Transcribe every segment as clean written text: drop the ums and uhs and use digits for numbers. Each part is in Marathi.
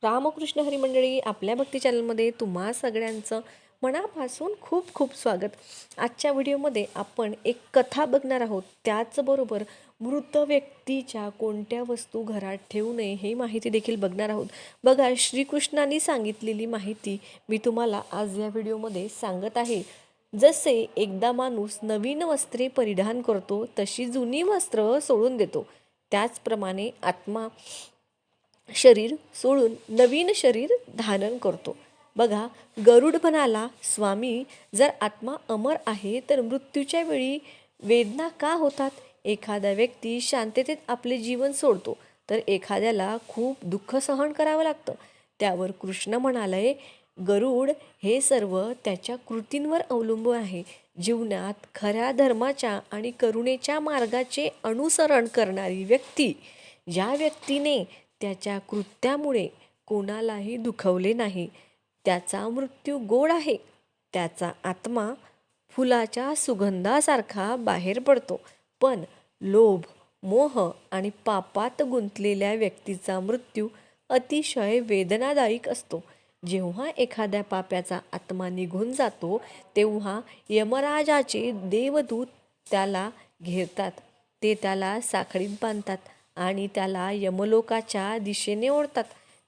रामकृष्ण हरी मंडळी, आपल्या भक्ती चॅनलमध्ये तुम्हा सगळ्यांचं मनापासून खूप खूप स्वागत. आजच्या व्हिडिओमध्ये आपण एक कथा बघणार आहोत. त्याचबरोबर मृत व्यक्तीच्या कोणत्या वस्तू घरात ठेवू नये हे माहिती देखील बघणार आहोत. बघा, श्रीकृष्णांनी सांगितलेली माहिती मी तुम्हाला आज या व्हिडिओमध्ये सांगत आहे. जसे एकदा माणूस नवीन वस्त्रे परिधान करतो, तशी जुनी वस्त्र सोडून देतो. त्याचप्रमाणे आत्मा शरीर सोडून नवीन शरीर धारण करतो. बघा, गरुड म्हणाला, स्वामी, जर आत्मा अमर आहे तर मृत्यूच्या वेळी वेदना का होतात? एखादा व्यक्ती शांततेत आपले जीवन सोडतो तर एखाद्याला खूप दुःख सहन करावं लागतं. त्यावर कृष्ण म्हणाले, गरुड, हे सर्व त्याच्या कृतींवर अवलंबून आहे. जीवनात खऱ्या धर्माच्या आणि करुणेच्या मार्गाचे अनुसरण करणारी व्यक्ती, ज्या व्यक्तीने त्याच्या कृत्यामुळे कोणालाही दुखवले नाही, त्याचा मृत्यू गोड आहे. त्याचा आत्मा फुलाच्या सुगंधासारखा बाहेर पडतो. पण लोभ, मोह आणि पापात गुंतलेल्या व्यक्तीचा मृत्यू अतिशय वेदनादायक असतो. जेव्हा एखाद्या पाप्याचा आत्मा निघून जातो तेव्हा यमराजाचे देवदूत त्याला घेरतात. ते त्याला साखळीत बांधतात आणि त्याला यमलोकाच्या दिशेने ओढतात.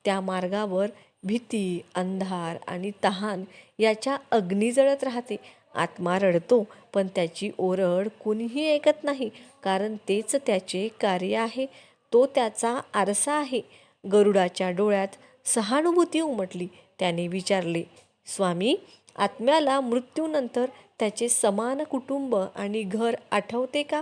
त्या मार्गावर भीती, अंधार आणि तहान याच्या अग्नी जळत राहते. आत्मा रडतो, पण त्याची ओरड कुणीही ऐकत नाही, कारण तेच त्याचे कार्य आहे. तो त्याचा आरसा आहे. गरुडाच्या डोळ्यात सहानुभूती उमटली. त्याने विचारले, स्वामी, आत्म्याला मृत्यूनंतर त्याचे समान कुटुंब आणि घर आठवते का?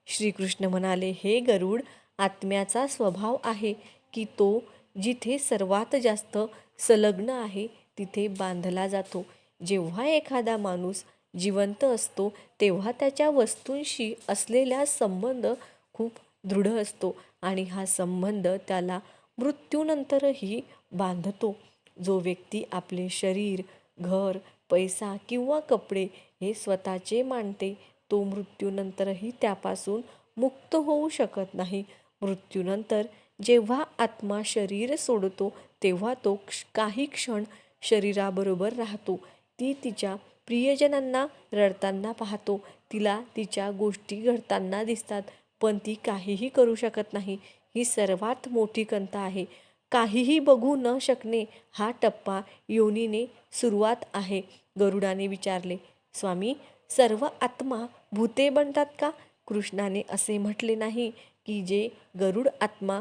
श्रीकृष्ण म्हणाले, हे गरुड, आत्म्याचा स्वभाव आहे की तो जिथे सर्वात जास्त संलग्न आहे तिथे बांधला जातो. जेव्हा एखादा माणूस जिवंत असतो तेव्हा त्याच्या वस्तूंशी असलेला संबंध खूप दृढ असतो आणि हा संबंध त्याला मृत्यूनंतरही बांधतो. जो व्यक्ती आपले शरीर, घर, पैसा किंवा कपडे हे स्वतःचे मानते तो मृत्यूनंतरही त्यापासून मुक्त होऊ शकत नाही. मृत्यूनंतर जेव्हा आत्मा शरीर सोडतो तेव्हा तो काही क्षण शरीराबरोबर राहतो. ती तिच्या प्रियजनांना रडताना पाहतो. तिला तिच्या गोष्टी घडताना दिसतात, पण ती काहीही करू शकत नाही. ही सर्वात मोठी खंत आहे. काहीही बघू न शकणे हा टप्पा योनीने सुरुवात आहे. गरुडाने विचारले, स्वामी, सर्व आत्मा भूते बनतात का? कृष्णाने असे म्हटले नाही. की जे गरुड आत्मा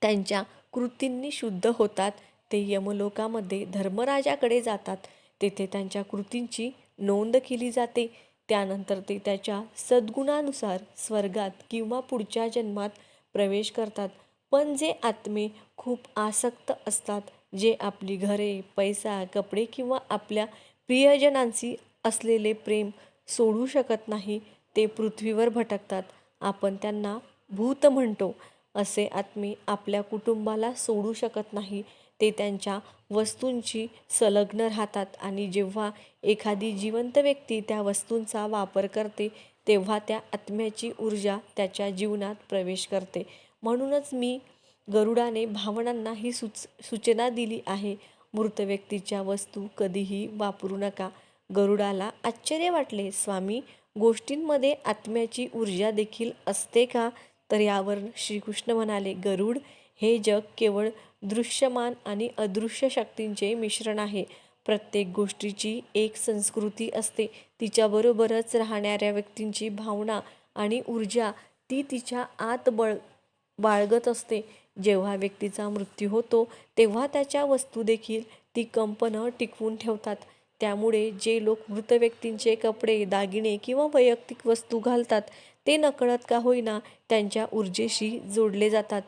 त्यांच्या कृतींनी शुद्ध होतात ते यमलोकामध्ये धर्मराजाकडे जातात. तेथे त्यांच्या कृतींची नोंद केली जाते. त्यानंतर ते त्याच्या सद्गुणानुसार स्वर्गात किंवा पुढच्या जन्मात प्रवेश करतात. पण जे आत्मे खूप आसक्त असतात, जे आपली घरे, पैसा, कपडे किंवा आपल्या प्रियजनांशी असलेले प्रेम सोडू शकत नाही, ते पृथ्वीवर भटकतात. आपण त्यांना भूत म्हणतो. असे आत्मे आपल्या कुटुंबाला सोडू शकत नाही. ते त्यांच्या वस्तूंची संलग्न राहतात आणि जेव्हा एखादी जिवंत व्यक्ती त्या वस्तूंचा वापर करते तेव्हा त्या आत्म्याची ऊर्जा त्याच्या जीवनात प्रवेश करते. म्हणूनच मी गरुडाने भावनांना ही सूचना दिली आहे, मृत व्यक्तीच्या वस्तू कधीही वापरू नका. गरुडाला आश्चर्य वाटले, स्वामी, गोष्टींमध्ये आत्म्याची ऊर्जा देखील असते का? तर यावर श्रीकृष्ण म्हणाले, गरुड, हे जग केवळ दृश्यमान आणि अदृश्य शक्तींचे मिश्रण आहे. प्रत्येक गोष्टीची एक संस्कृती असते. तिच्याबरोबरच राहणाऱ्या व्यक्तींची भावना आणि ऊर्जा ती तिच्या आत बाळगत असते. जेव्हा व्यक्तीचा मृत्यू होतो तेव्हा त्याच्या वस्तू देखील ती कंपनं टिकवून ठेवतात. त्यामुळे जे लोक मृत व्यक्तींचे कपडे, दागिने किंवा वैयक्तिक वस्तू घालतात ते नकळत का होईना त्यांच्या ऊर्जेशी जोडले जातात.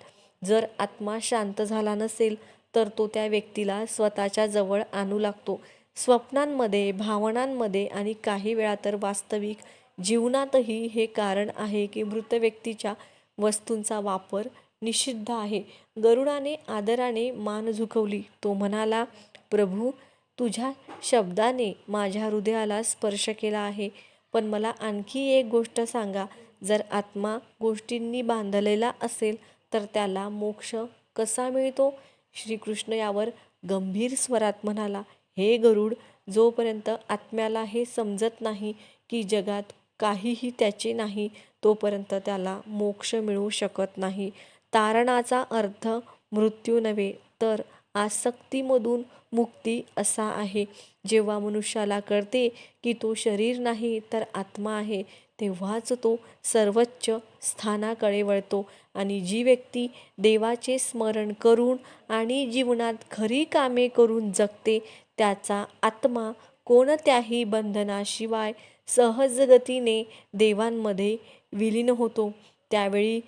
जर आत्मा शांत झाला नसेल तर तो त्या व्यक्तीला स्वतःच्या जवळ आणू लागतो. स्वप्नांमध्ये, भावनांमध्ये आणि काही वेळा तर वास्तविक जीवनातही हे कारण आहे की मृत व्यक्तीच्या वस्तूंचा वापर निषिद्ध आहे. गरुडाने आदराने मान झुकवली. तो म्हणाला, प्रभू, तुझ्या शब्दाने माझ्या हृदयाला स्पर्श केला आहे. पण मला आणखी एक गोष्ट सांगा. जर आत्मा गोष्टींनी बांधलेला असेल तर त्याला मोक्ष कसा मिळतो? श्रीकृष्ण यावर गंभीर स्वरात म्हणाला, हे गरुड, जोपर्यंत आत्म्याला हे समजत नाही की जगात काहीही त्याचे नाही, तोपर्यंत त्याला मोक्ष मिळू शकत नाही. तारणाचा अर्थ मृत्यू नव्हे, तर आसक्तीमधून मुक्ती असा आहे. जेव्हा मनुष्याला कळते की तो शरीर नाही तर आत्मा आहे, तेव्हाच तो सर्वोच्च स्थानाकडे वळतो. आणि जी व्यक्ती देवाचे स्मरण करून आणि जीवनात खरी कामे करून जगते, त्याचा आत्मा कोणत्याही बंधनाशिवाय सहजगतीने देवांमध्ये विलीन होतो. त्यावेळी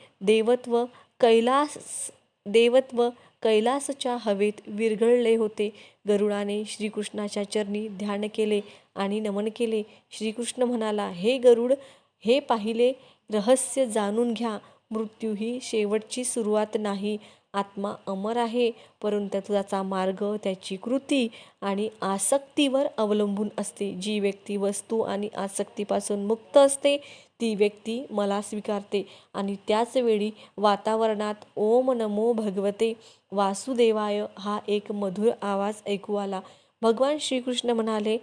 देवत्व कैलासच्या हवेत विरघळले होते. गरुडाने श्रीकृष्णाच्या चरणी ध्यान केले आणि नमन केले. श्रीकृष्ण म्हणाला, हे गरुड, हे पाहिले रहस्य जाणून घ्या. मृत्यू ही शेवटची सुरुवात नाही. आत्मा अमर आहे, परंतु त्याचा मार्ग त्याची कृती आणि आसक्तीवर अवलंबून असते. जी व्यक्ती वस्तू आणि आसक्तीपासून मुक्त असते, ती व्यक्ती मला स्वीकारते. आणि त्याच वेळी वातावरणात ओम नमो भगवते वासुदेवाय हा एक मधुर आवाज ऐकू आला. भगवान श्रीकृष्ण म्हणाले,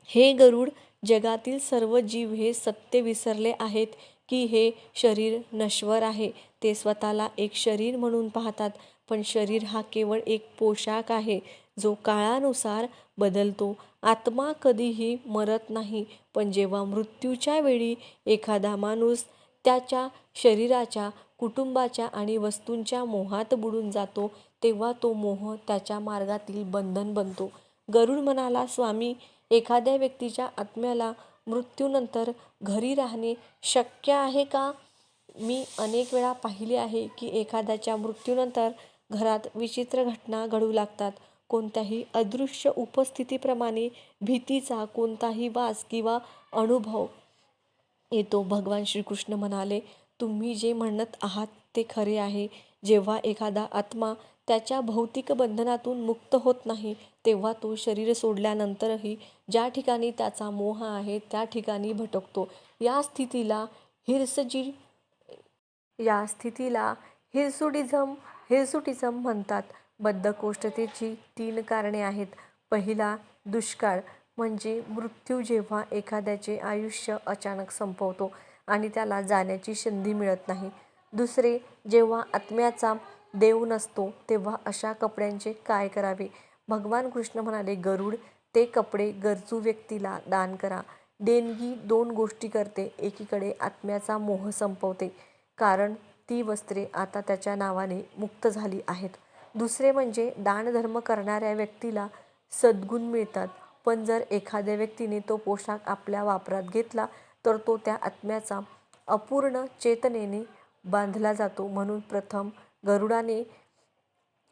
हे गरुड, जगातील सर्व जीव हे सत्य विसरले आहेत की हे शरीर नश्वर आहे. ते स्वतःला एक शरीर म्हणून पाहतात, पण शरीर हा केवळ एक पोशाख आहे जो काळानुसार बदलतो. आत्मा कधीही मरत नाही, पण जेव्हा मृत्यूच्या वेळी एखादा माणूस त्याच्या शरीराच्या, कुटुंबाच्या आणि वस्तूंच्या मोहात बुडून जातो, तेव्हा तो मोह त्याच्या मार्गातील बंधन बनतो. गरुड म्हणाला, स्वामी, एखाद्या व्यक्तीच्या आत्म्याला मृत्यूनंतर घरी राहणे शक्य आहे का? मी अनेक वेळा पाहिले आहे की एखाद्याच्या मृत्यूनंतर घरात विचित्र घटना घडू लागतात. कोणत्याही अदृश्य उपस्थितीप्रमाणे भीतीचा कोणताही वास किंवा अनुभव येतो. भगवान श्रीकृष्ण म्हणाले, तुम्ही जे म्हणत आहात ते खरे आहे. जेव्हा एखादा आत्मा त्याच्या भौतिक बंधनातून मुक्त होत नाही, तेव्हा तो शरीर सोडल्यानंतरही ज्या ठिकाणी त्याचा मोह आहे त्या ठिकाणी भटकतो. या स्थितीला हिरसुटिझम म्हणतात. बद्धकोष्ठतेची 3 कारणे आहेत. पहिला, दुष्काळ, म्हणजे मृत्यू जेव्हा एखाद्याचे आयुष्य अचानक संपवतो आणि त्याला जाण्याची संधी मिळत नाही. दुसरे, जेव्हा आत्म्याचा देव नसतो, तेव्हा अशा कपड्यांचे काय करावे? भगवान कृष्ण म्हणाले, गरुड, ते कपडे गरजू व्यक्तीला दान करा. देणगी 2 गोष्टी करते. एकीकडे आत्म्याचा मोह संपवते, कारण ती वस्त्रे आता त्याच्या नावाने मुक्त झाली आहेत. दुसरे म्हणजे दानधर्म करणाऱ्या व्यक्तीला सद्गुण मिळतात. पण जर एखाद्या व्यक्तीने तो पोशाख आपल्या वापरात घेतला, तर तो त्या आत्म्याचा अपूर्ण चेतनेने बांधला जातो. म्हणून प्रथम गरुडाने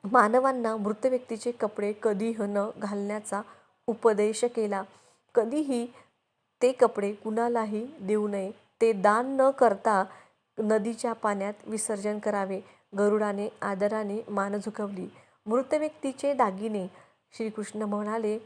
मानवांना मृत व्यक्तीचे कपडे कधीही न घालण्याचा उपदेश केला. कधीही ते कपडे कुणालाही देऊ नये. ते दान न करता नदीच्या पाण्यात विसर्जन करावे. गरुडाने आदराने मान झुकवली. मृत व्यक्तीचे दागिने. श्रीकृष्ण म्हणाले,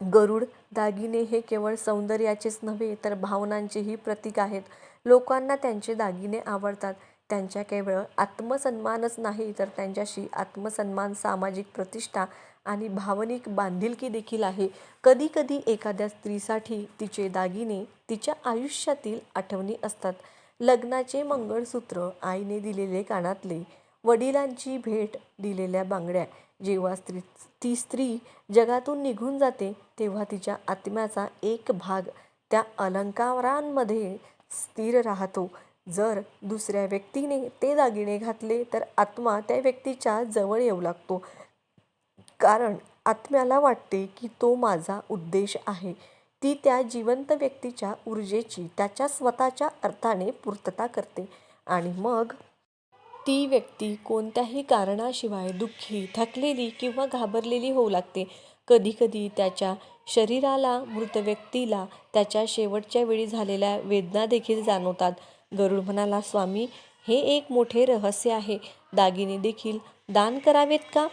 गरुड, दागिने हे केवळ सौंदर्याचेच नव्हे, तर भावनांचेही प्रतीक आहेत. लोकांना त्यांचे दागिने आवडतात. त्यांच्या केवळ आत्मसन्मानच नाही, तर त्यांच्याशी आत्मसन्मान, सामाजिक प्रतिष्ठा आणि भावनिक बांधिलकी देखील आहे. कधी कधी एखाद्या स्त्रीसाठी तिचे दागिने तिच्या आयुष्यातील आठवणी असतात. लग्नाचे मंगळसूत्र, आईने दिलेले कानातले, वडिलांची भेट दिलेल्या बांगड्या. जेव्हा ती स्त्री जगातून निघून जाते, तेव्हा तिच्या आत्म्याचा एक भाग त्या अलंकारांमध्ये स्थिर राहतो. जर दुसऱ्या व्यक्तीने ते दागिने घातले, तर आत्मा त्या व्यक्तीच्या जवळ येऊ लागतो, कारण आत्म्याला वाटते की तो माझा उद्देश आहे. ती त्या जिवंत व्यक्तीच्या ऊर्जेची त्याच्या स्वतःच्या अर्थाने पूर्तता करते आणि मग ती व्यक्ती कोणत्याही कारणाशिवाय दुःखी, थकलेली किंवा घाबरलेली होऊ लागते. कधीकधी त्याच्या शरीराला, मृत व्यक्तीला त्याच्या शेवटच्या वेळी झालेल्या वेदना देखील जाणवतात. गरुड म्हणाला, स्वामी, हे एक मोठे रहस्य आहे. दागिने देखील दान करावेत का?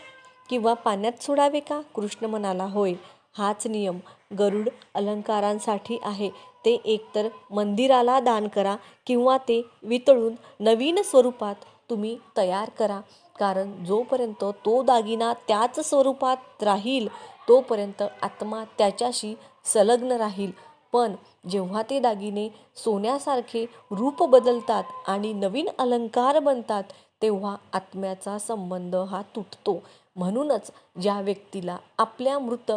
किंवा पाण्यात सोडावे का? कृष्ण म्हणाला, होय, हाच नियम. गरुड अलंकारांसाठी आहे. ते एकतर मंदिराला दान करा किंवा ते वितळून नवीन स्वरूपात तुम्ही तयार करा. कारण जोपर्यंत तो दागिना त्याच स्वरूपात राहील तोपर्यंत आत्मा त्याच्याशी संलग्न राहील. पण जेव्हा ते दागिने सोन्यासारखे रूप बदलतात आणि नवीन अलंकार बनतात तेव्हा आत्म्याचा संबंध हा तुटतो. म्हणूनच ज्या व्यक्तीला आपल्या मृत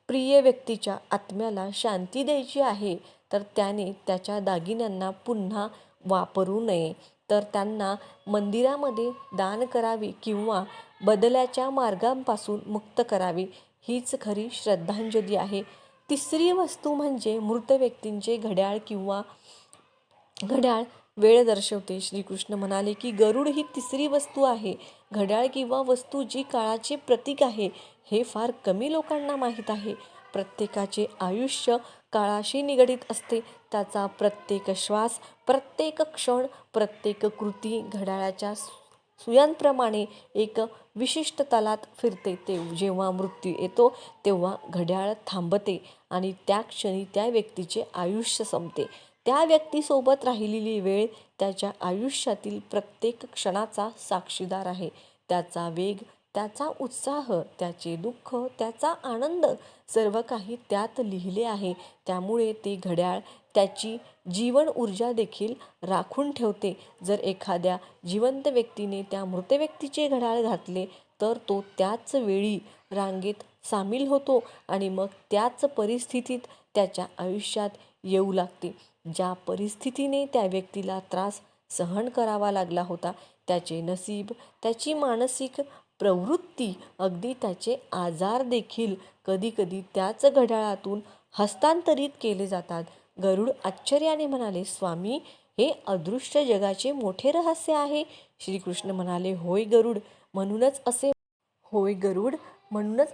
प्रिय व्यक्तीच्या आत्म्याला शांती द्यायची आहे तर त्याने त्याच्या दागिन्यांना पुन्हा वापरू नये, तर त्यांना मंदिरामध्ये दान करावे किंवा बदल्याच्या मार्गांपासून मुक्त करावे. हीच खरी श्रद्धांजली आहे. तिसरी वस्तू म्हणजे मृत व्यक्तींचे घड्याळ किंवा घड्याळ वेळ दर्शवते. श्रीकृष्ण म्हणाले की गरुड ही तिसरी वस्तू आहे. घड्याळ किंवा वस्तू जी काळाचे प्रतीक आहे हे फार कमी लोकांना माहीत आहे. प्रत्येकाचे आयुष्य काळाशी निगडीत असते. त्याचा प्रत्येक श्वास, प्रत्येक क्षण, प्रत्येक कृती घड्याळाच्या सुयांप्रमाणे एक विशिष्ट तालात फिरते. ते जेव्हा मृत्यू येतो तेव्हा घड्याळ थांबते आणि त्या क्षणी त्या व्यक्तीचे आयुष्य संपते. त्या व्यक्तीसोबत राहिलेली वेळ त्याच्या आयुष्यातील प्रत्येक क्षणाचा साक्षीदार आहे. त्याचा वेग, त्याचा उत्साह, त्याचे दुःख, त्याचा आनंद सर्व काही त्यात लिहिले आहे. त्यामुळे ते घड्याळ त्याची जीवन ऊर्जा देखील राखून ठेवते. जर एखाद्या जिवंत व्यक्तीने त्या मृत व्यक्तीचे घड्याळ घातले तर तो त्याच वेळी रांगेत सामील होतो आणि मग त्याच परिस्थितीत त्याच्या आयुष्यात येऊ लागते. ज्या परिस्थितीने त्या व्यक्तीला त्रास सहन करावा लागला होता, त्याचे नसीब, त्याची मानसिक प्रवृत्ती, अगदी त्याचे आजार देखील कधीकधी त्याच घड्याळातून हस्तांतरित केले जातात. गरुड आश्चर्याने म्हणाले, स्वामी, हे अदृश्य जगाचे मोठे रहस्य आहे. श्रीकृष्ण म्हणाले, होय गरुड, म्हणूनच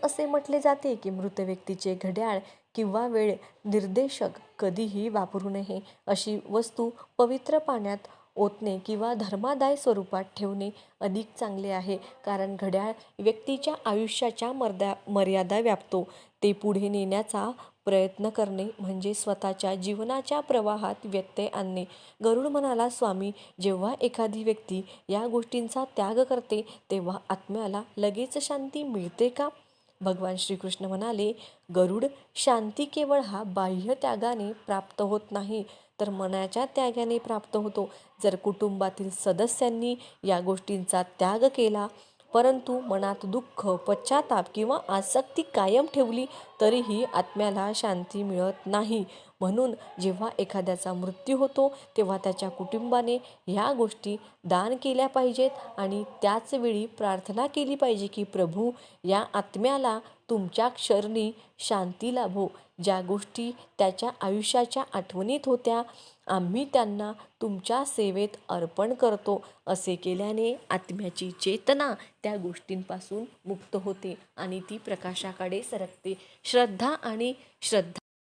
असे म्हटले जाते की मृत व्यक्तीचे घड्याळ किंवा वेळ निर्देशक कधीही वापरू नये. अशी वस्तू पवित्र पाण्यात ओतणे किंवा धर्मादाय स्वरूपात ठेवणे अधिक चांगले आहे. कारण घड्याळ व्यक्तीच्या आयुष्याच्या मर्यादा व्यापतो. ते पुढे नेण्याचा प्रयत्न करणे म्हणजे स्वतःच्या जीवनाच्या प्रवाहात व्यत्यय आणणे. गरुड म्हणाला, स्वामी, जेव्हा एखादी व्यक्ती या गोष्टींचा त्याग करते तेव्हा आत्म्याला लगेच शांती मिळते का? भगवान श्रीकृष्ण म्हणाले, गरुड, शांती केवळ हा बाह्य त्यागाने प्राप्त होत नाही तर मनाच्या त्यागाने प्राप्त होतो. जर कुटुंबातील सदस्यांनी या गोष्टींचा त्याग केला परंतु मनात दुःख, पश्चाताप किंवा आसक्ती कायम ठेवली तरीही आत्म्याला शांती मिळत नाही. म्हणून जेव्हा एखाद्याचा मृत्यू होतो तेव्हा त्याच्या कुटुंबाने ह्या गोष्टी दान केल्या पाहिजेत आणि त्याच वेळी प्रार्थना केली पाहिजे की प्रभू, या आत्म्याला तुमच्या शरणी शांती लाभो. ज्या गोष्टी त्याच्या आयुष्याच्या आठवणीत होत्या आम्ही त्यांना तुमच्या सेवेत अर्पण करतो. असे केल्याने आत्म्याची चेतना त्या गोष्टींपासून मुक्त होते आणि ती प्रकाशाकडे सरकते.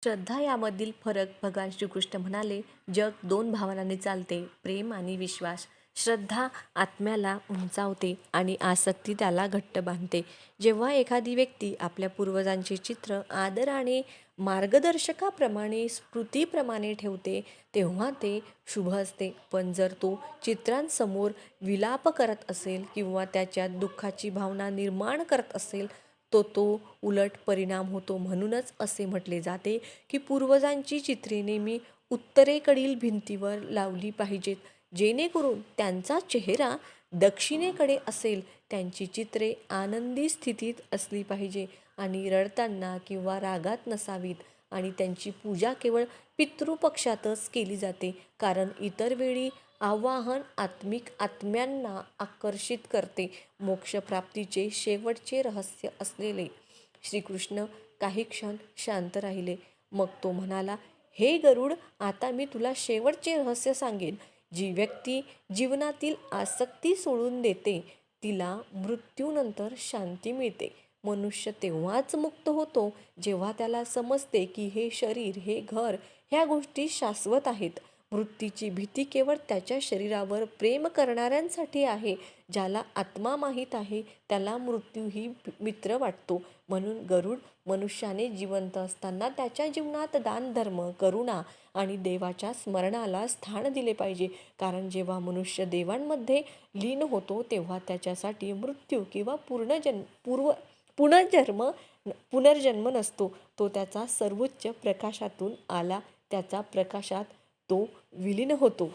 श्रद्धा यामधील फरक भगवान श्रीकृष्ण म्हणाले, जग दोन भावनांनी चालते, प्रेम आणि विश्वास. श्रद्धा आत्म्याला उंचावते आणि आसक्ती त्याला घट्ट बांधते. जेव्हा एखादी व्यक्ती आपल्या पूर्वजांचे चित्र आदराने, मार्गदर्शकाप्रमाणे, स्मृतीप्रमाणे ठेवते तेव्हा ते शुभ असते. पण जर तो चित्रांसमोर विलाप करत असेल किंवा त्याच्यात दुःखाची भावना निर्माण करत असेल तो उलट परिणाम होतो. म्हणूनच असे म्हटले जाते की पूर्वजांची चित्रे नेहमी उत्तरेकडील भिंतीवर लावली पाहिजेत, जेणेकरून त्यांचा चेहरा दक्षिणेकडे असेल. त्यांची चित्रे आनंदी स्थितीत असली पाहिजे आणि रडताना किंवा रागात नसावीत. आणि त्यांची पूजा केवळ पितृपक्षातच केली जाते, कारण इतर वेळी आवाहन आत्मिक आत्म्यांना आकर्षित करते. मोक्षप्राप्तीचे शेवटचे रहस्य असलेले श्रीकृष्ण काही क्षण शांत राहिले. मग तो म्हणाला, हे गरुड, आता मी तुला शेवटचे रहस्य सांगेन. जी व्यक्ती जीवनातील आसक्ती सोडून देते तिला मृत्यूनंतर शांती मिळते. मनुष्य तेव्हाच मुक्त होतो जेव्हा त्याला समजते की हे शरीर, हे घर, ह्या गोष्टी शाश्वत आहेत. मृत्यूची भीती केवळ त्याच्या शरीरावर प्रेम करणाऱ्यांसाठी आहे. ज्याला आत्मा माहीत आहे त्याला मृत्यूही मित्र वाटतो. म्हणून गरुड मनुष्याने जिवंत असताना त्याच्या जीवनात दान, धर्म, करुणा आणि देवाच्या स्मरणाला स्थान दिले पाहिजे. कारण जेव्हा मनुष्य देवांमध्ये लीन होतो तेव्हा त्याच्यासाठी मृत्यू किंवा पुनर्जन्म नसतो. तो त्याचा सर्वोच्च प्रकाशातून आला, त्याचा प्रकाशात तो विलीन होतो.